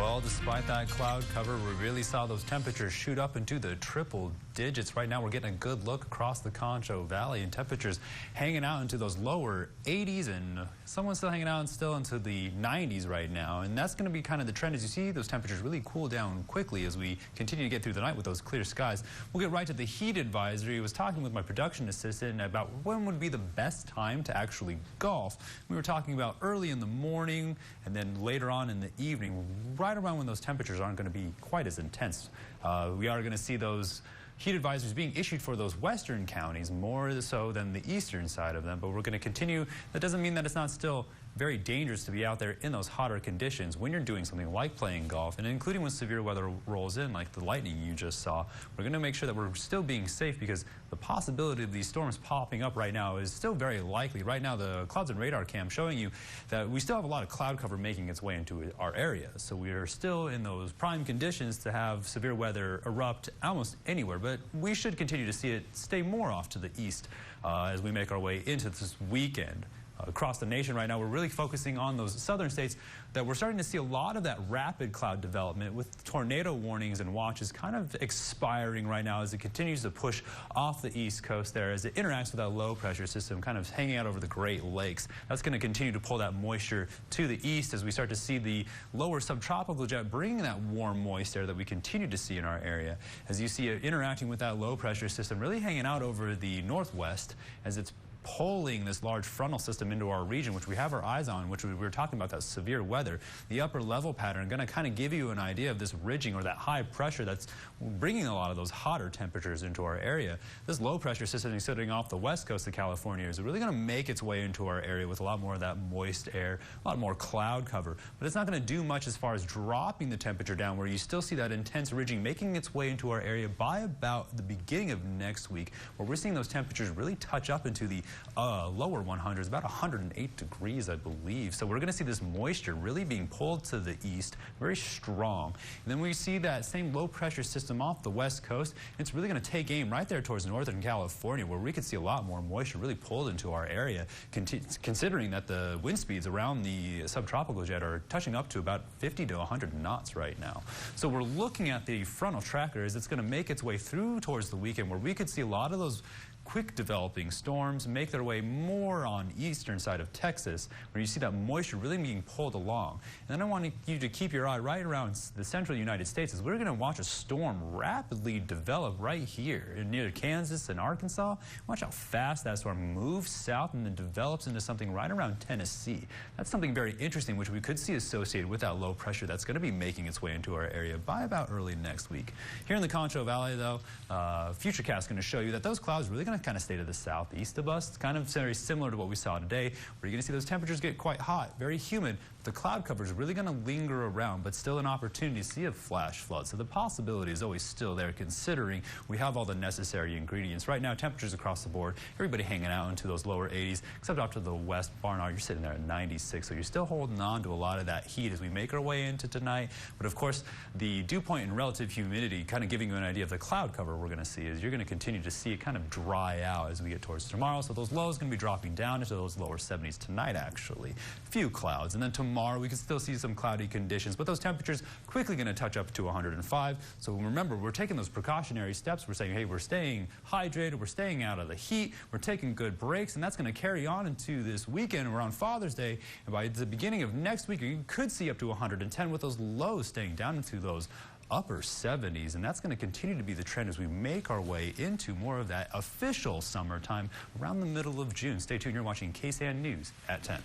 Well, despite that cloud cover, we really saw those temperatures shoot up into the triple digits. Right now, we're getting a good look across the Concho Valley, and temperatures hanging out into those lower 80s, and someone's still hanging out still into the 90s right now. And that's going to be kind of the trend as you see those temperatures really cool down quickly as we continue to get through the night with those clear skies. We'll get right to the heat advisory. I was talking with my production assistant about when would be the best time to actually golf. We were talking about early in the morning and then later on in the evening, right around when those temperatures aren't going to be quite as intense. We are going to see those heat advisories being issued for those western counties more so than the eastern side of them, but we're going to continue. That doesn't mean that it's not still very dangerous to be out there in those hotter conditions when you're doing something like playing golf, and including when severe weather rolls in like the lightning you just saw. We're going to make sure that we're still being safe because the possibility of these storms popping up right now is still very likely. Right now the clouds and radar cam showing you that we still have a lot of cloud cover making its way into our area, so we are still in those prime conditions to have severe weather erupt almost anywhere, but we should continue to see it stay more off to the east as we make our way into this weekend. Across the nation right now, we're really focusing on those southern states that we're starting to see a lot of that rapid cloud development with tornado warnings and watches kind of expiring right now as it continues to push off the east coast there as it interacts with that low pressure system kind of hanging out over the Great Lakes. That's going to continue to pull that moisture to the east as we start to see the lower subtropical jet bringing that warm moist air that we continue to see in our area. As you see it interacting with that low pressure system really hanging out over the northwest as it's pulling this large frontal system into our region, which we have our eyes on, which we were talking about, that severe weather. The upper level pattern going to kind of give you an idea of this ridging or that high pressure that's bringing a lot of those hotter temperatures into our area. This low pressure system sitting off the west coast of California is really going to make its way into our area with a lot more of that moist air, a lot more cloud cover, but it's not going to do much as far as dropping the temperature down, where you still see that intense ridging making its way into our area by about the beginning of next week, where we're seeing those temperatures really touch up into the lower 100s, about 108 degrees, I believe. So we're going to see this moisture really being pulled to the east, very strong. And then we see that same low pressure system off the west coast. It's really going to take aim right there towards northern California, where we could see a lot more moisture really pulled into our area, considering that the wind speeds around the subtropical jet are touching up to about 50 to 100 knots right now. So we're looking at the frontal tracker as it's going to make its way through towards the weekend, where we could see a lot of those quick developing storms make their way more on eastern side of Texas, where you see that moisture really being pulled along. And then I want you to keep your eye right around the central United States, as we're going to watch a storm rapidly develop right here near Kansas and Arkansas. Watch how fast that storm moves south and then develops into something right around Tennessee. That's something very interesting, which we could see associated with that low pressure that's going to be making its way into our area by about early next week. Here in the Concho Valley, though, Futurecast is going to show you that those clouds are really going to kind of stay to the southeast of us. It's kind of very similar to what we saw today, where you're going to see those temperatures get quite hot, very humid. The cloud cover is really going to linger around, but still an opportunity to see a flash flood. So the possibility is always still there, considering we have all the necessary ingredients. Right now, temperatures across the board, everybody hanging out into those lower 80s, except off to the west, Barnard, you're sitting there at 96. So you're still holding on to a lot of that heat as we make our way into tonight. But of course, the dew point and relative humidity kind of giving you an idea of the cloud cover we're going to see, is you're going to continue to see it kind of dry out as we get towards tomorrow. So those lows going to be dropping down into those lower 70s tonight, actually. Few clouds. And then tomorrow we can still see some cloudy conditions, but those temperatures quickly going to touch up to 105. So remember, we're taking those precautionary steps. We're saying, hey, we're staying hydrated, we're staying out of the heat, we're taking good breaks, and that's going to carry on into this weekend around Father's Day. And by the beginning of next week, you could see up to 110 with those lows staying down into those upper 70s, and that's going to continue to be the trend as we make our way into more of that official summertime around the middle of June. Stay tuned. You're watching KSAN News at 10.